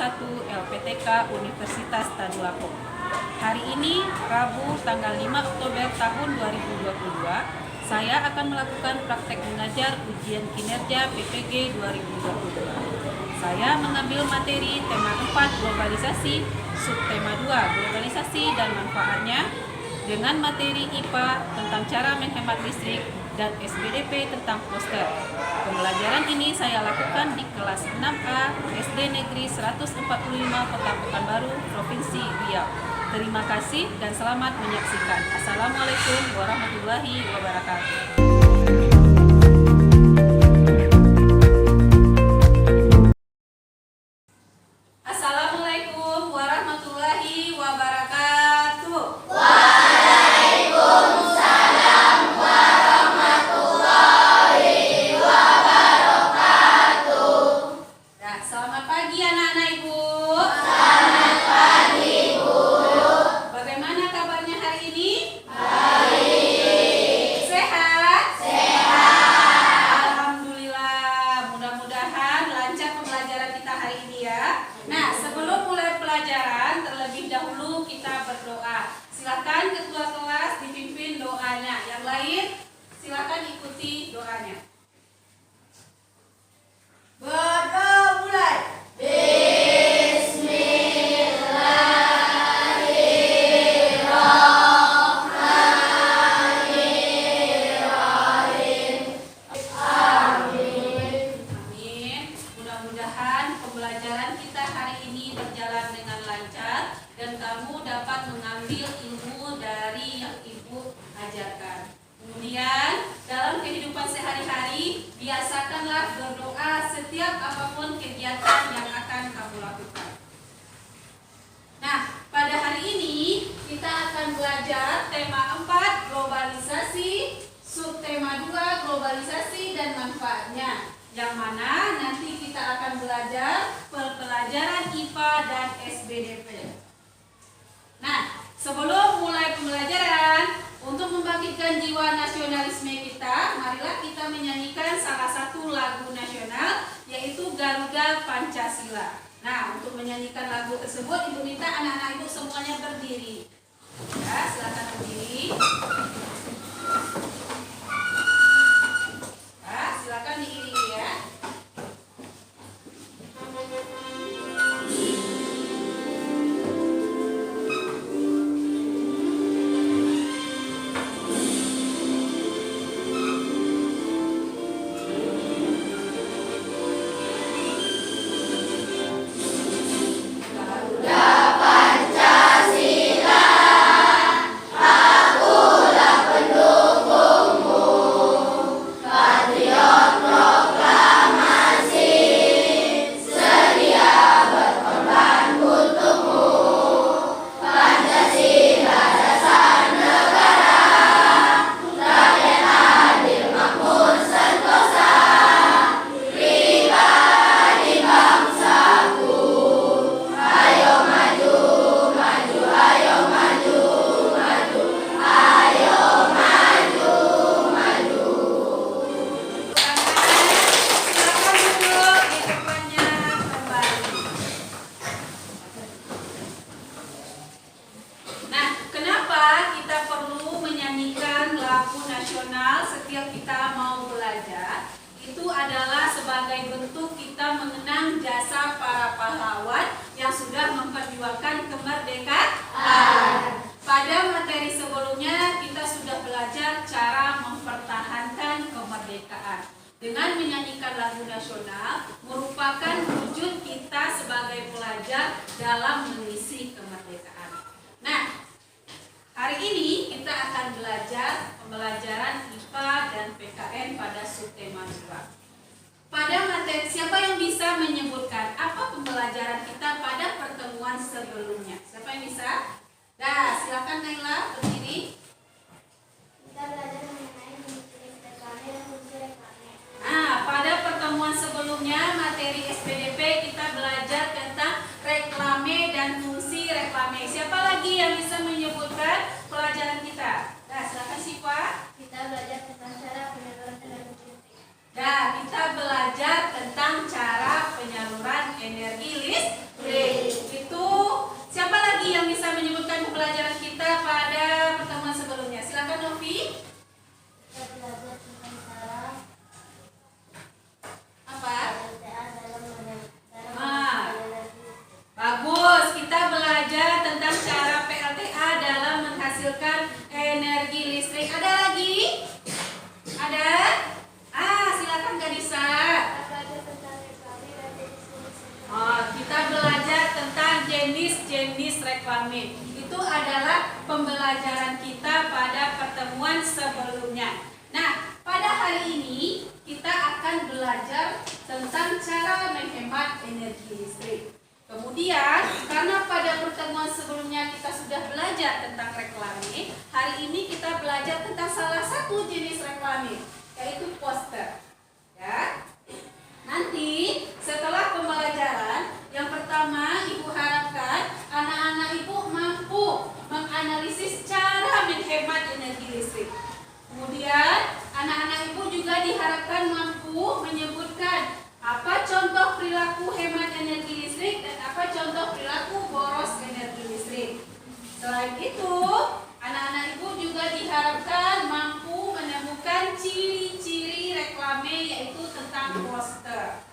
1 LPTK Universitas Tadulako. Hari ini, Rabu tanggal 5 Oktober tahun 2022, saya akan melakukan praktek mengajar ujian kinerja PPG 2022. Saya mengambil materi tema 4 globalisasi, subtema 2 globalisasi dan manfaatnya, dengan materi IPA tentang cara menghemat listrik dan SBDP tentang poster. Pembelajaran ini saya lakukan di kelas 6A SD Negeri 145 Kota Pekanbaru, Provinsi Riau. Terima kasih dan selamat menyaksikan. Assalamualaikum warahmatullahi wabarakatuh. Assalamualaikum warahmatullahi wabarakatuh. Waalaikumsalam warahmatullahi wabarakatuh. Nah, selamat pagi anak-anak Ibu. Selamat pagi, Bu. Bagaimana kabarnya hari ini? Baik. Sehat? Sehat. Alhamdulillah. Mudah-mudahan lancar pembelajaran kita hari ini ya. Nah, sebelum mulai pelajaran, terlebih dahulu kita berdoa. Silakan ketua kelas dipimpin doanya. Yang lain, silakan ikuti doanya. Berdoa mulai. Amin. Mudah-mudahan pembelajaran kita hari ini berjalan dengan lancar dan kamu dapat mengambil ilmu dari yang Ibu ajarkan. Kemudian, dalam kehidupan sehari-hari, biasakanlah berdoa setiap apapun kegiatan yang akan kamu lakukan. Nah, pada hari ini kita akan belajar tema 4 globalisasi, subtema 2 globalisasi dan manfaatnya. Yang mana nanti kita akan belajar pelajaran IPA dan SBDP. Nah, sebelum mulai pembelajaran, untuk membangkitkan jiwa nasionalisme kita, marilah kita menyanyikan salah satu lagu nasional, yaitu Garuda Pancasila. Nah, untuk menyanyikan lagu tersebut, Ibu minta anak-anak Ibu semuanya berdiri. Ya, silakan berdiri. Ya, silakan diiringi ya. Garuda Pancasila, akulah pendukungmu. Patriot proklamasi, sedia berkorban untukmu. Pancasila dasar negara, rakyat adil makmur sentosa, pribadi bangsaku. Ayo maju, maju, ayo maju, maju, ayo maju, maju. Silakan duduk di tempatnya kembali. Nah, kenapa kita perlu menyanyikan lagu nasional setiap kita mau belajar? Itu adalah sebagai bentuk kita mengenang jasa para pahlawan yang sudah memperjuangkan kemerdekaan. Pada materi sebelumnya kita sudah belajar cara mempertahankan kemerdekaan. Dengan menyanyikan lagu nasional merupakan wujud kita sebagai pelajar dalam mengisi kemerdekaan. Nah, hari ini kita akan belajar pembelajaran IPA dan PKN pada subtema 2. Pada materi, siapa yang bisa menyebutkan apa pembelajaran kita pada pertemuan sebelumnya? Siapa yang bisa? Nah, silakan Naila berdiri. Kita belajar mengenai fungsi reklame dan fungsi reklame. Nah, pada pertemuan sebelumnya materi SPDP kita belajar tentang reklame dan fungsi reklame. Siapa lagi yang bisa menyebutkan pelajaran kita? Nah, silakan Sipa. Kita belajar tentang cara penyaluran energi listrik. Nah, kita belajar tentang cara penyaluran energi listrik. Itu siapa lagi yang bisa menyebutkan pembelajaran kita pada pertemuan sebelumnya? Silakan Novi. Kita belajar tentang cara Apa? PLTA dalam energi. Bagus, kita belajar tentang cara PLTA dalam menghasilkan energi listrik. Ada lagi? Ada? Silakan Gadisa. Kita belajar tentang jenis reklamin. Itu adalah pembelajaran kita pada pertemuan sebelumnya. Nah, pada hari ini kita akan belajar tentang cara menghemat energi listrik. Kemudian, karena pada pertemuan sebelumnya kita sudah belajar tentang reklamin, hari ini kita belajar tentang salah satu jenis reklamin, yaitu poster. Ya. Nanti setelah pembelajaran, yang pertama Ibu harapkan anak-anak Ibu mampu menganalisis cara menghemat energi listrik. Kemudian anak-anak Ibu juga diharapkan mampu menyebutkan apa contoh perilaku hemat energi listrik dan apa contoh perilaku boros energi listrik. Selain itu, anak-anak Ibu juga diharapkan mampu menemukan ciri-ciri reklame, yaitu tentang poster.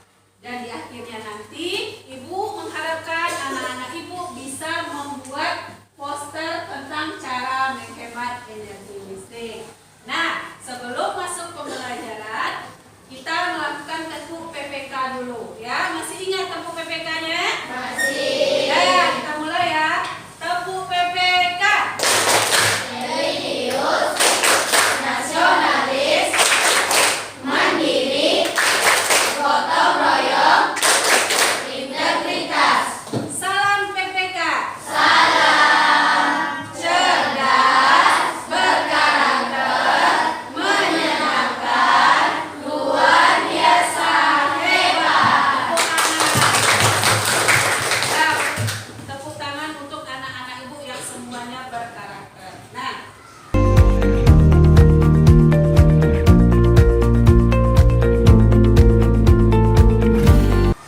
Dan di akhirnya nanti Ibu mengharapkan anak-anak Ibu bisa membuat poster tentang cara menghemat energi listrik. Nah, sebelum masuk pembelajaran, kita melakukan tepuk PPK dulu, ya. Masih ingat tepuk PPK-nya? Masih. Ya, kita mulai ya. Tepuk PPK. Religius, nasionalis, mandiri, gotong royong, integritas. Salam PPK. Salam cerdas, berkarakter, menyenangkan, luar biasa hebat. Tepuk tangan untuk anak-anak Ibu yang semuanya berkarakter. Nah,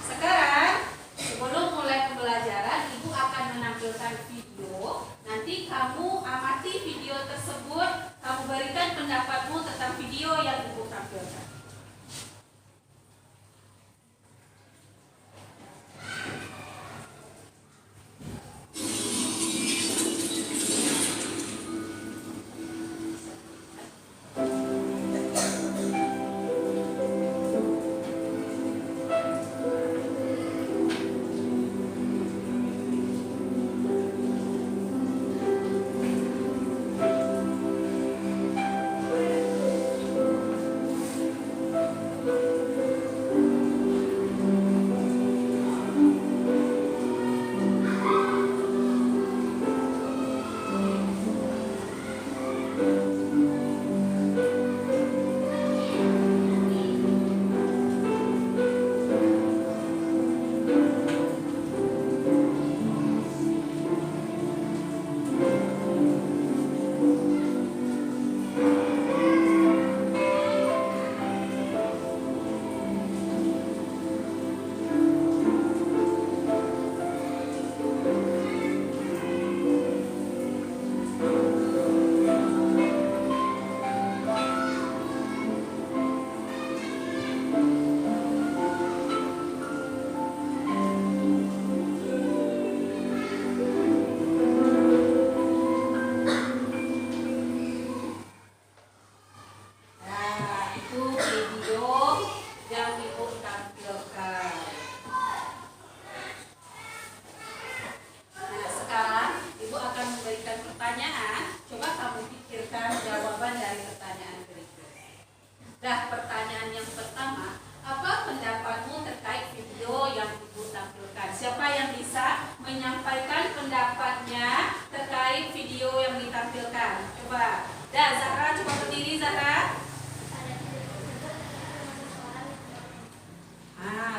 sekarang sebelum mulai pembelajaran, Ibu akan menampilkan video. Nanti kamu amati video tersebut, kamu berikan pendapatmu tentang video yang Ibu tampilkan. Nah, pertanyaan yang pertama, apa pendapatmu terkait video yang Ibu tampilkan? Siapa yang bisa menyampaikan pendapatnya terkait video yang ditampilkan? Coba. Dah, Zahra, coba berdiri, Zahra.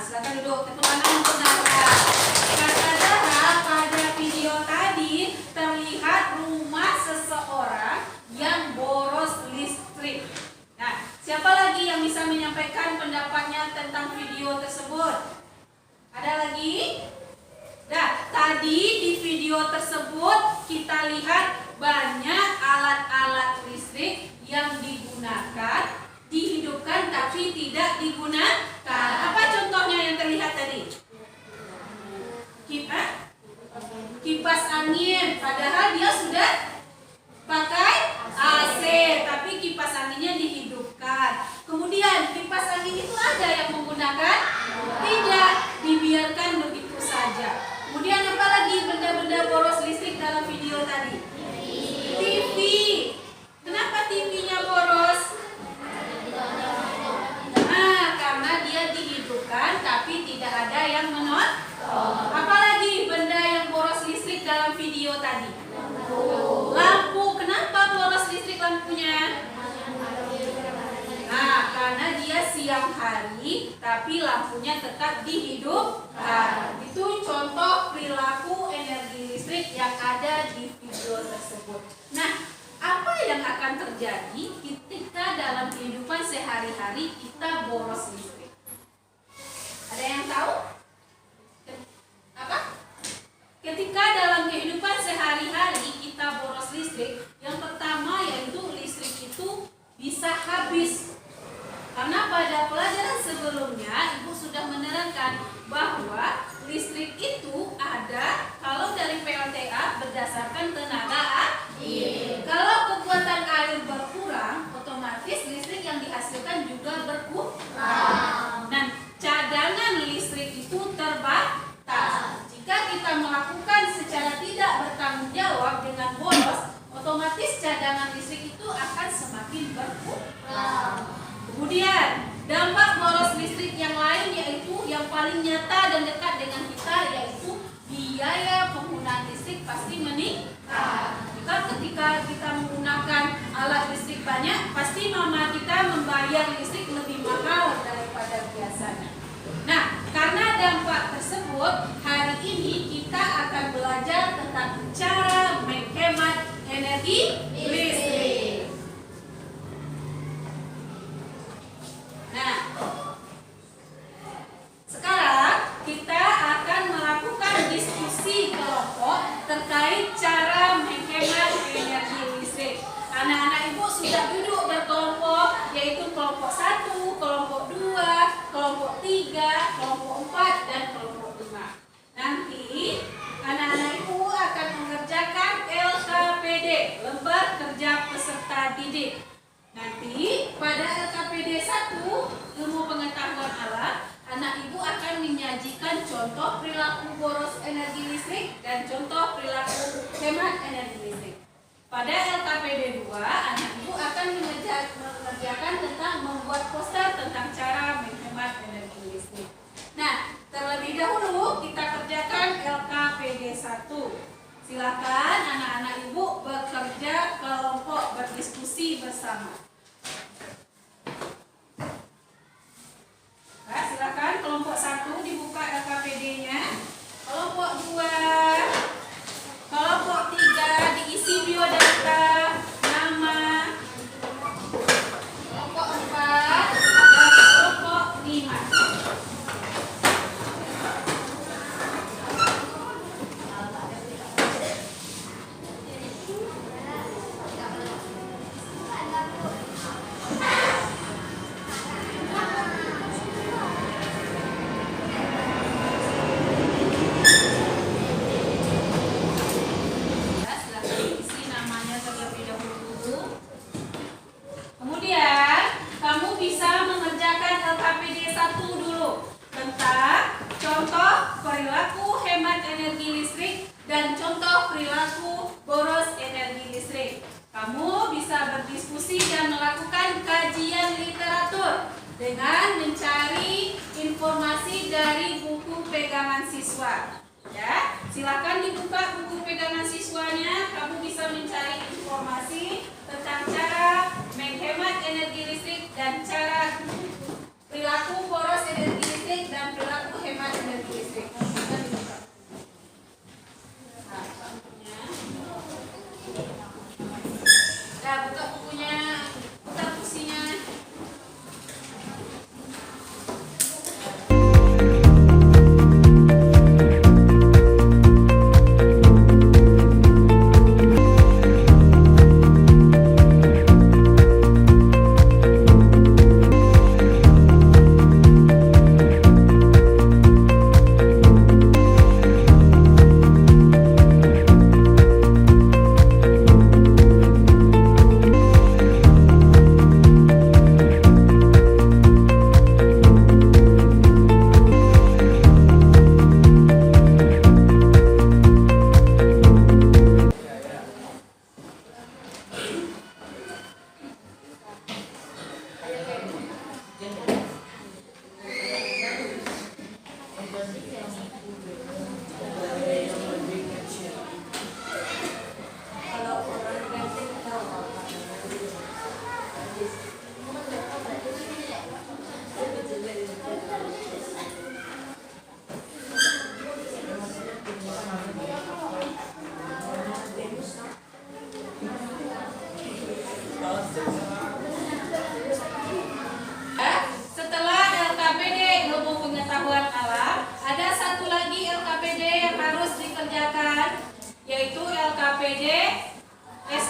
Silakan duduk. Tepuk tangan untuk Zahra. Kata Zahra, pada video tadi terlihat rumah seseorang yang boros listrik. Nah, siapa lagi yang bisa menyampaikan pendapatnya tentang video tersebut? Ada lagi? Dah, tersebut kita lihat banyak alat-alat listrik yang digunakan, dihidupkan tapi tidak digunakan. Apa contohnya yang terlihat tadi? Kipas angin, padahal dia sudah pakai AC, tapi kipas anginnya dihidupkan. Kemudian kipas angin itu ada yang menggunakan? Tidak, dibiarkan begitu saja. Kemudian apa lagi benda-benda boros listrik dalam video tadi? TV. Kenapa TV-nya boros? Nah, karena dia dihidupkan tapi tidak ada yang menonton. Apalagi benda yang boros listrik dalam video tadi? Lampu. Kenapa boros listrik lampunya? Nah, karena dia siang hari tapi lampunya tetap dihidupkan. Itu contoh perilaku energi listrik yang ada di video tersebut. Nah, apa yang akan terjadi ketika dalam kehidupan sehari-hari kita boros listrik? Ada yang tahu? Apa? Ketika dalam kehidupan sehari-hari kita boros listrik, yang pertama yaitu listrik itu bisa habis. Karena pada pelajaran sebelumnya Ibu sudah menerangkan bahwa listrik itu ada kalau dari PLTA berdasarkan tenaga air. Kalau kekuatan air berkurang, otomatis listrik yang dihasilkan juga berkurang. Dan cadangan listrik itu terbatas. Jika kita melakukan secara tidak bertanggung jawab dengan boros, otomatis cadangan listrik itu akan semakin berkurang. Kemudian dampak boros listrik yang lain yaitu yang paling nyata dan dekat dengan kita yaitu biaya penggunaan listrik pasti meningkat. Ketika kita menggunakan alat listrik banyak, pasti mama kita membayar listrik lebih mahal daripada biasanya. Nah, karena dampak tersebut, hari ini kita akan belajar tentang cara menghemat energi listrik. Nah, sekarang kita akan melakukan diskusi kelompok terkait cara menghemat energi listrik. Anak-anak Ibu sudah duduk berkelompok, yaitu kelompok 1, kelompok 2, kelompok 3, kelompok 4, dan kelompok 5. Nanti anak-anak Ibu akan mengerjakan LKPD, lembar kerja peserta didik. Nanti pada LKPD 1, ilmu pengetahuan alam, anak Ibu akan menyajikan contoh perilaku boros energi listrik dan contoh perilaku hemat energi listrik. Pada LKPD 2, anak Ibu akan mengerjakan tentang membuat poster tentang cara menghemat energi listrik. Nah, terlebih dahulu kita kerjakan LKPD 1. Silakan anak-anak Ibu bekerja kelompok, berdiskusi bersama. Nah, silakan kelompok 1 dibuka LKPD-nya. Kelompok 2, kelompok 3 diisi biodata, nama. Kelompok 4 dan kelompok 5. Dengan mencari informasi dari buku pegangan siswa. Ya, silakan dibuka buku pegangan siswanya. Kamu bisa mencari informasi tentang cara menghemat energi listrik dan cara perilaku boros energi listrik dan perilaku hemat energi listrik. Kita dibuka. Nah, bukunya. Nah, buka bukunya, buka kursinya.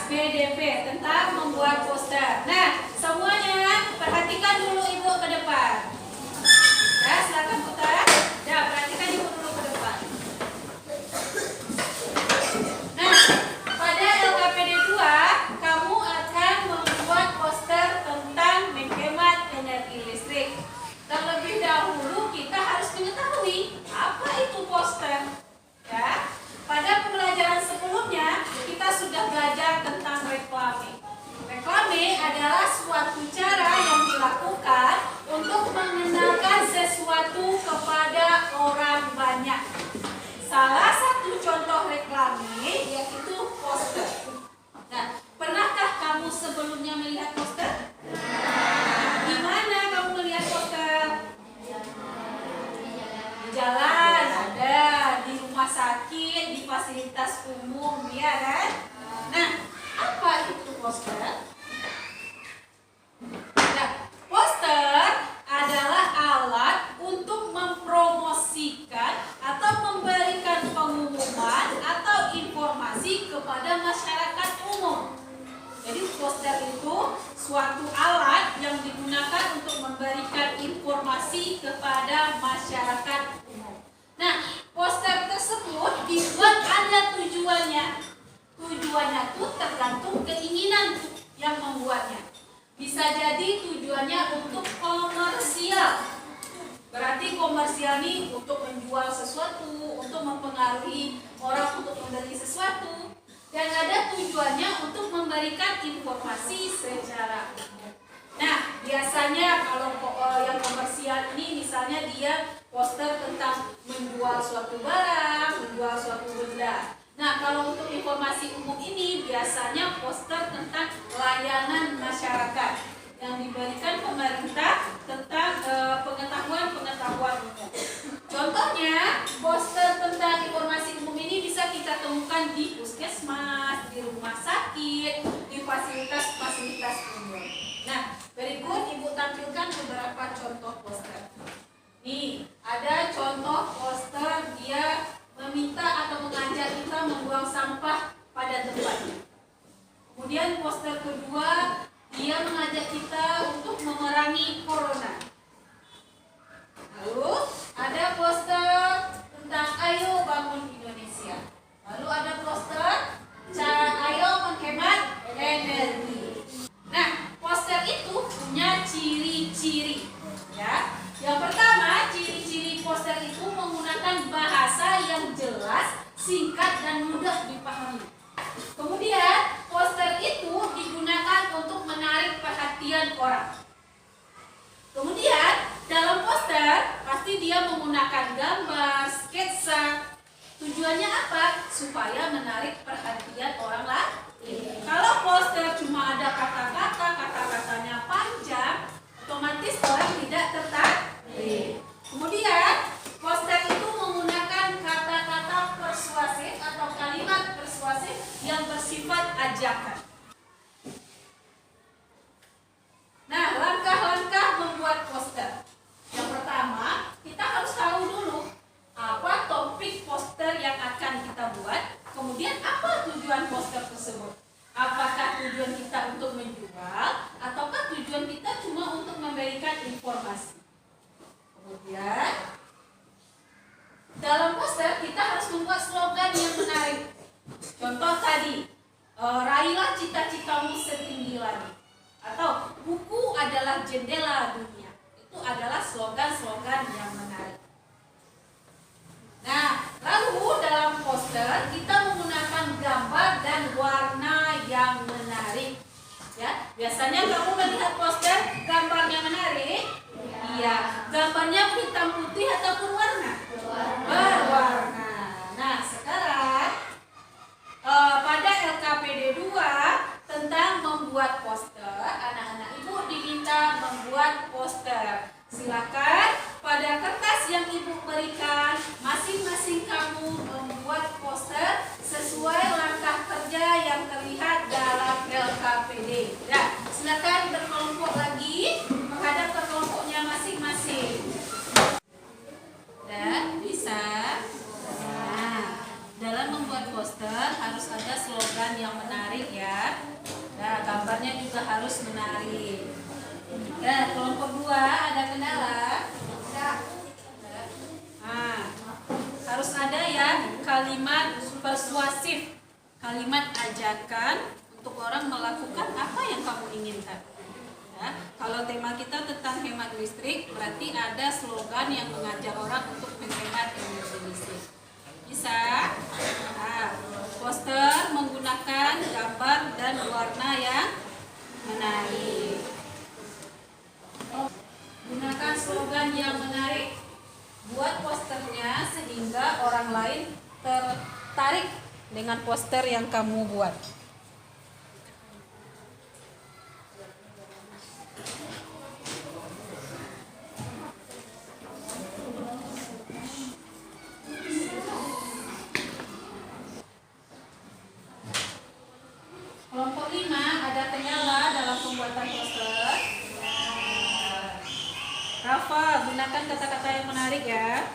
SDP tentang membuat poster. Nah, semuanya perhatikan dulu Ibu ke depan. Ya, silakan putar. Ya, perhatikan Ibu dulu ke depan. Nah, pada LKPD 2, kamu akan membuat poster tentang menghemat energi listrik. Terlebih dahulu kita harus mengetahui apa itu poster. Ya, pada pembelajaran sebelumnya kita sudah belajar tentang reklame. Reklame adalah suatu cara yang dilakukan untuk mengenalkan sesuatu kepada orang banyak. Salah satu contoh reklame yaitu poster. Nah, pernahkah kamu sebelumnya melihat poster? Di mana kamu melihat poster? Di jalan ada, di rumah sakit, di fasilitas umum, ya kan? Nah, apa itu poster? Nah, poster adalah alat untuk mempromosikan atau memberikan pengumuman atau informasi kepada masyarakat umum. Jadi poster itu suatu alat yang digunakan untuk memberikan informasi kepada masyarakat umum. Nah, poster tersebut dibuat ada tujuannya. Tujuannya itu tergantung keinginan yang membuatnya. Bisa jadi tujuannya untuk komersial. Berarti komersial ini untuk menjual sesuatu, untuk mempengaruhi orang untuk membeli sesuatu. Dan ada tujuannya untuk memberikan informasi secara umum. Nah, biasanya kalau yang komersial ini misalnya dia poster tentang menjual suatu barang, menjual suatu benda. Nah, kalau untuk informasi umum ini biasanya poster tentang layanan masyarakat yang diberikan pemerintah tentang pengetahuan umum. Contohnya, poster tentang informasi umum ini bisa kita temukan di puskesmas, di rumah sakit, di fasilitas-fasilitas umum. Nah, berikut Ibu tampilkan beberapa contoh poster. Nih, ada contoh poster dia meminta atau mengajak kita membuang sampah pada tempatnya. Kemudian poster kedua, dia mengajak kita untuk memerangi corona. Lalu ada poster tentang ayo bangun Indonesia. Lalu ada poster ayo menghemat energi. Nah, poster itu punya ciri-ciri. Ya, yang pertama, ciri-ciri poster itu menggunakan bahasa yang jelas, singkat dan mudah dipahami. Kemudian, poster itu digunakan untuk menarik perhatian orang. Kemudian, dalam poster pasti dia menggunakan gambar, sketsa. Tujuannya apa? Supaya menarik perhatian orang lain. Kalau poster cuma ada kata-kata, kata-katanya panjang, otomatis orang tidak tertarik. Kemudian, poster itu menggunakan kata-kata persuasif atau kalimat persuasif yang bersifat ajakan. Nah, langkah-langkah membuat poster. Yang pertama, kita harus tahu dulu apa topik poster yang akan kita buat. Kemudian, apa tujuan poster tersebut? Apakah tujuan kita untuk menjual ataukah tujuan kita cuma untuk memberikan informasi? Kemudian, dalam poster kita harus membuat slogan yang menarik. Contoh tadi, raihlah cita-citamu setinggi langit. Atau buku adalah jendela dunia. Itu adalah slogan-slogan yang menarik. Nah, lalu dalam poster kita menggunakan gambar dan warna yang menarik. Ya, biasanya kamu melihat poster gambarnya menarik. Iya, gambarnya hitam putih ataupun warna? Berwarna. Nah, sekarang pada LKPD 2 tentang membuat poster, anak-anak Ibu diminta membuat poster. Silakan pada kertas yang Ibu berikan, masing-masing kamu membuat poster sesuai langkah kerja yang terlihat dalam LKPD. Ya, silakan berkelompok lagi menghadap ke kelompoknya masing-masing. Dan poster harus ada slogan yang menarik ya. Nah, gambarnya juga harus menarik. Nah, kelompok 2 ada kendala? Nah, harus ada ya kalimat persuasif, kalimat ajakan untuk orang melakukan apa yang kamu inginkan. Ya, kalau tema kita tentang hemat listrik, berarti ada slogan yang mengajak orang untuk menghemat energi listrik. Bisa? Nah, poster menggunakan gambar dan warna yang menarik. Gunakan slogan yang menarik. Buat posternya sehingga orang lain tertarik dengan poster yang kamu buat. Kelompok 5 ada kendala dalam pembuatan poster. Rafa, gunakan kata-kata yang menarik ya.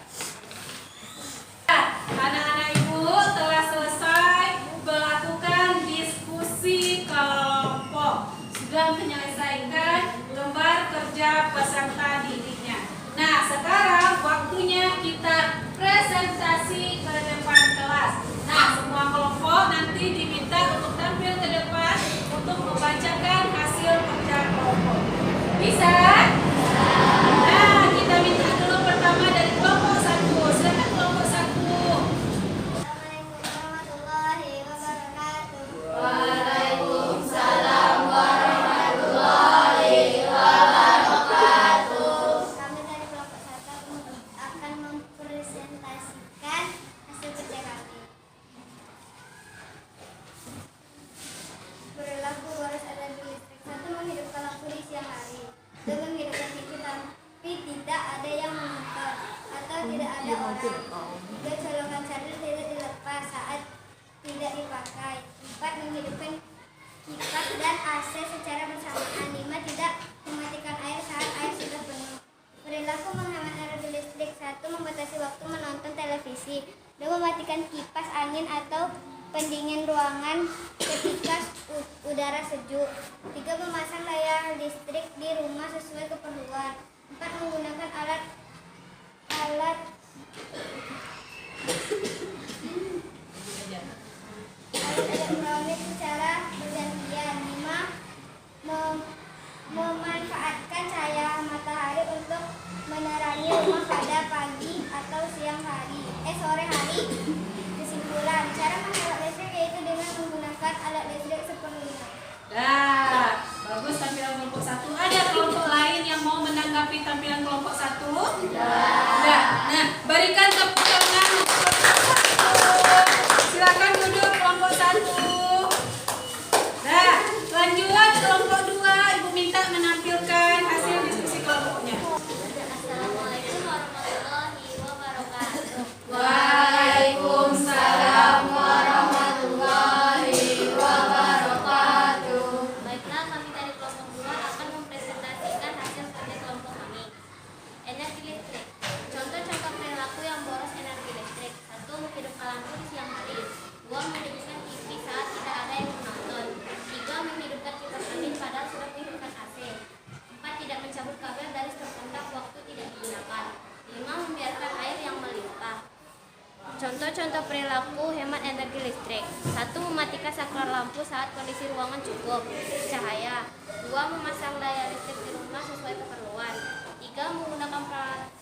Anak-anak ibu telah selesai melakukan diskusi kelompok. Sudah menyelesaikan lembar kerja peserta didiknya. Nah, sekarang waktunya kita presentasi ke depan kelas. Nah, semua kelompok nanti diminta untuk tampil ke depan untuk membacakan hasil kerja kelompok. Bisa? Nah, kita minta dulu pertama dari kelompok 1. Silakan kelompok 1. Waalaikumsalam warahmatullahi wabarakatuh. Kami dari kelompok 1 akan mempresentasikan hasil kerja kami. Perilaku boros energi listrik. 1. Menghidupkan lampu di siang hari. 2. Menghidupkan TV tapi tidak ada yang menonton atau tidak ada orang. 3. Colokan charger tidak dilepas saat tidak dipakai. 4. Menghidupkan kipas dan AC secara bersamaan. 5. Tidak mematikan air saat air sudah penuh. Perilaku menghemat energi listrik. 1. Membatasi waktu menonton televisi. 2. Mematikan kipas angin atau pendingin ruangan ketika udara sejuk. 3. Memasang layar listrik di rumah sesuai keperluan. 4. Menggunakan alat elektronik secara bergantian. 5. Memanfaatkan cahaya matahari untuk menerangi rumah pada pagi atau sore hari. Kesimpulan, cara menghemat listrik yaitu dengan menggunakan alat listrik seperlunya. Nah, bagus tampilan kelompok 1. Ada kelompok lain yang mau menanggapi tampilan kelompok 1? Nah, berikan tepuk tangan untuk kelompok 1. Silakan duduk kelompok 1. Nah, lanjut kelompok 2. Ibu minta menampilkan hasil diskusi kelompoknya. Assalamualaikum warahmatullahi wabarakatuh. Waalaikumsalam warahmatullahi wabarakatuh. Baiklah, kami dari kelompok 2 akan mempresentasikan hasil kerja kelompok kami. Energi listrik. Contoh-contoh perilaku yang boros energi listrik. 1. Menghidupkan lampu di siang hari. 2. Menghidupkan TV saat tidak ada yang menonton. 3. Menghidupkan kipas angin padahal sudah menghidupkan AC. 4. Tidak mencabut kabel dari stop kontak waktu tidak digunakan. 5. Membiarkan air yang melimpah. Contoh-contoh perilaku hemat energi listrik. 1. Mematikan saklar lampu saat kondisi ruangan cukup cahaya. 2. Memasang layar listrik di rumah sesuai keperluan. 3. Menggunakan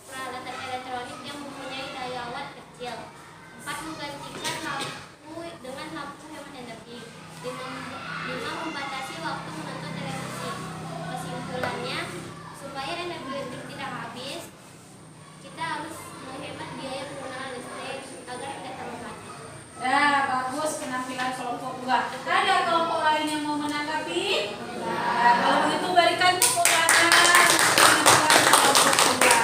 peralatan elektronik yang mempunyai daya watt kecil. 4. Menggantikan lampu dengan lampu hemat energi. 5. Membatasi waktu menonton televisi. Kesimpulannya, supaya energi listrik tidak habis, kita harus menghemat biaya penggunaan listrik agar tidak terlambat. Nah, bagus penampilan kelompok 2. Ada kelompok lain yang mau menanggapi? Nah, kalau begitu berikan tepuk tangan untuk penampilan kelompok 2.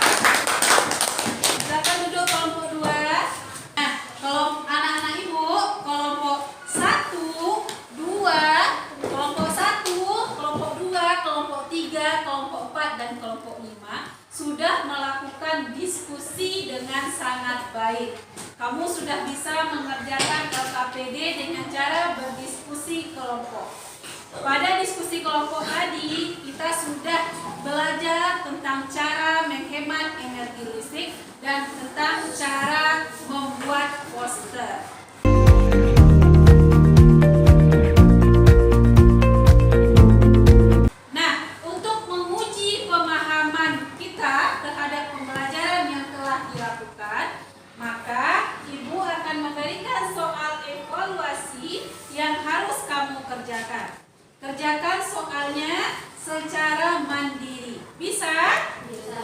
Silakan duduk kelompok 2. Nah, kalau anak-anak ibu, kelompok 1, 2, kelompok 1, kelompok 2, kelompok 3, kelompok 4, dan kelompok 5 sudah melakukan diskusi dengan sangat baik. Kamu sudah bisa mengerjakan LKPD dengan cara berdiskusi kelompok. Pada diskusi kelompok tadi, kita sudah belajar tentang cara menghemat energi listrik dan tentang cara membuat poster. Nah, untuk menguji pemahaman kita terhadap pembelajaran yang telah dilakukan, maka Ibu akan memberikan soal evaluasi yang harus kamu kerjakan. Kerjakan soalnya secara mandiri. Bisa? Bisa.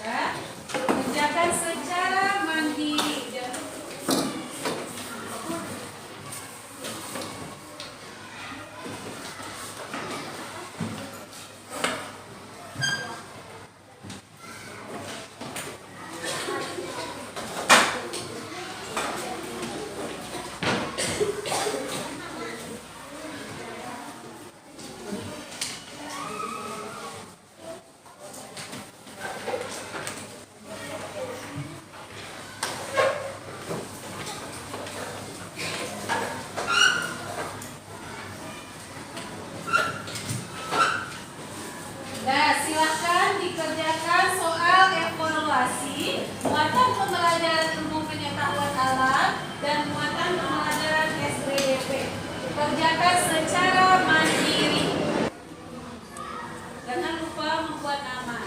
Ya, kerjakan secara mandiri. Nah, silahkan dikerjakan soal evaluasi muatan pembelajaran ilmu pengetahuan alam dan muatan pembelajaran SPDP. Kerjakan secara mandiri. Jangan lupa membuat nama.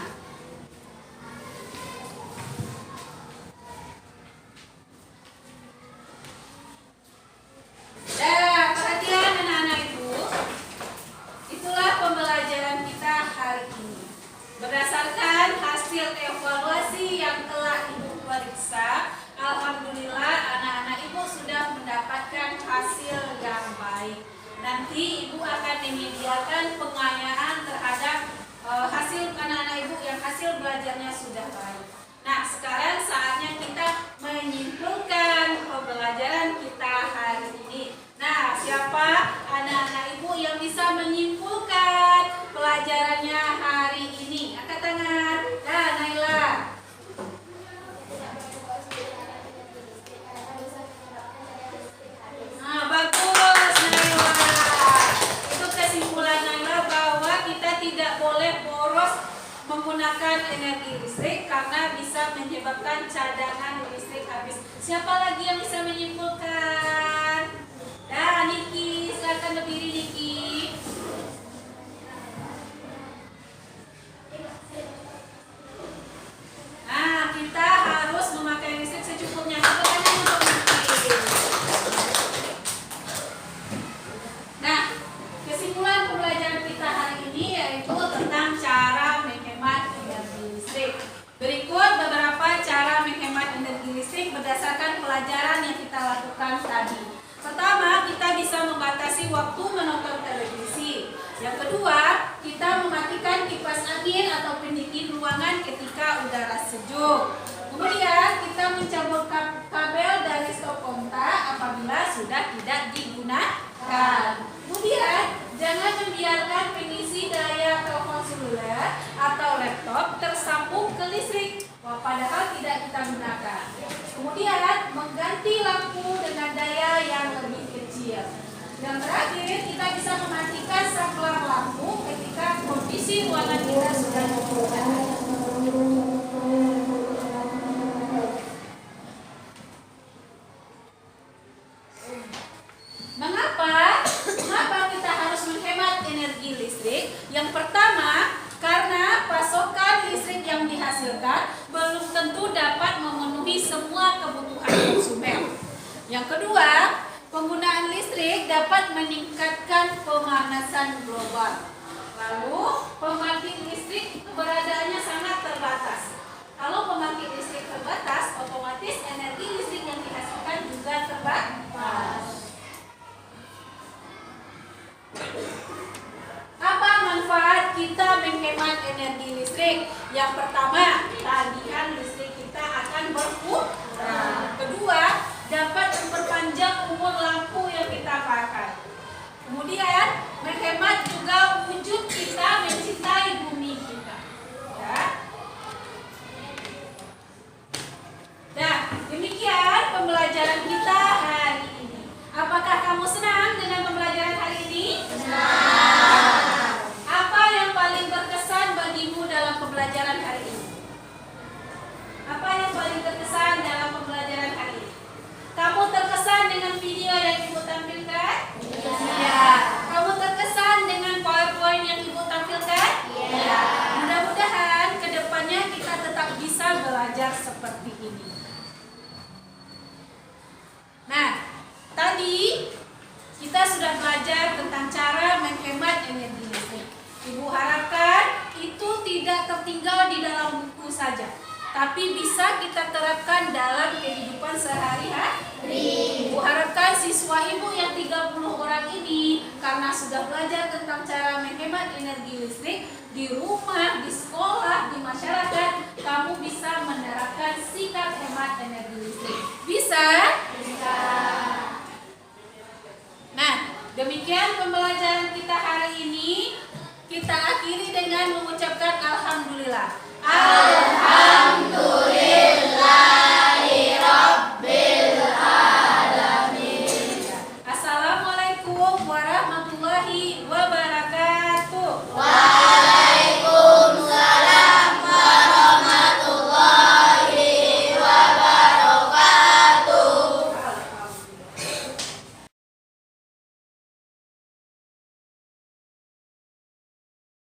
Nah, perhatian anak-anak Ibu. Itulah pembelajaran kita hari ini. Berdasarkan hasil evaluasi yang telah Ibu periksa, alhamdulillah anak-anak Ibu sudah mendapatkan hasil yang baik. Nanti Ibu akan menyediakan pengayaan terhadap hasil anak-anak Ibu yang hasil belajarnya sudah baik. Nah, sekarang saatnya kita menyimpulkan pembelajaran kita hari ini. Nah, siapa anak-anak Ibu yang bisa menyimpulkan pelajarannya hari ini? Angkat tangan. Nah, Naila. Nah, bagus Naila. Itu kesimpulan Naila bahwa kita tidak boleh boros menggunakan energi listrik karena bisa menyebabkan cadangan listrik habis. Siapa lagi yang bisa menyimpulkan? Nah, Niki, silakan berdiri Niki. Nah, kita harus memakai listrik secukupnya. Tepuk tangan untuk Niki. Nah, kesimpulan pembelajaran kita hari ini yaitu tentang cara menghemat energi listrik. Berikut beberapa cara menghemat energi listrik berdasarkan pelajaran yang kita lakukan tadi. Pertama, kita bisa membatasi waktu menonton televisi. Yang kedua, kita mematikan kipas angin atau pendingin ruangan ketika udara sejuk. Kemudian, kita mencabut kabel dari stop kontak apabila sudah tidak digunakan. Kemudian, jangan membiarkan pengisi daya telepon seluler atau laptop tersambung ke listrik, padahal tidak kita gunakan. Kemudian, mengganti lampu dengan daya yang lebih kecil. Dan terakhir, kita bisa mematikan saklar lampu ketika kondisi ruangan kita sudah cukup panas. Mengapa kita harus menghemat energi listrik? Yang pertama, karena pasokan listrik yang dihasilkan belum tentu dapat memenuhi semua kebutuhan konsumen. Yang kedua, penggunaan listrik dapat meningkatkan pemanasan global. Lalu, pembangkit listrik keberadaannya sangat terbatas. Kalau pembangkit listrik terbatas, otomatis energi listrik yang dihasilkan juga terbatas. Apa manfaat kita menghemat energi listrik? Yang pertama, tagihan listrik kita akan berkurang. Kedua, dapat memperpanjang panjang umur lampu yang kita pakai. Kemudian menghemat juga wujud kita mencintai bumi kita. Ya. Nah, demikian pembelajaran kita hari ini. Apakah kamu senang dengan pembelajaran hari ini? Senang. Apa yang paling berkesan bagimu dalam pembelajaran hari ini? Apa yang paling berkesan dalam pembelajaran hari ini? Kamu terkesan dengan video yang Ibu tampilkan? Iya. Kamu terkesan dengan PowerPoint yang Ibu tampilkan? Iya. Mudah-mudahan kedepannya kita tetap bisa belajar seperti ini. Nah, tadi kita sudah belajar tentang cara menghemat energi listrik. Ibu harapkan itu tidak tertinggal di dalam buku saja, tapi bisa kita terapkan dalam kehidupan sehari-hari. Ibu harapkan siswa ibu yang 30 orang ini, karena sudah belajar tentang cara menghemat energi listrik di rumah, di sekolah, di masyarakat, kamu bisa menerapkan sikap hemat energi listrik. Bisa? Bisa. Nah, demikian pembelajaran kita hari ini. Kita akhiri dengan mengucapkan alhamdulillah. Alhamdulillah.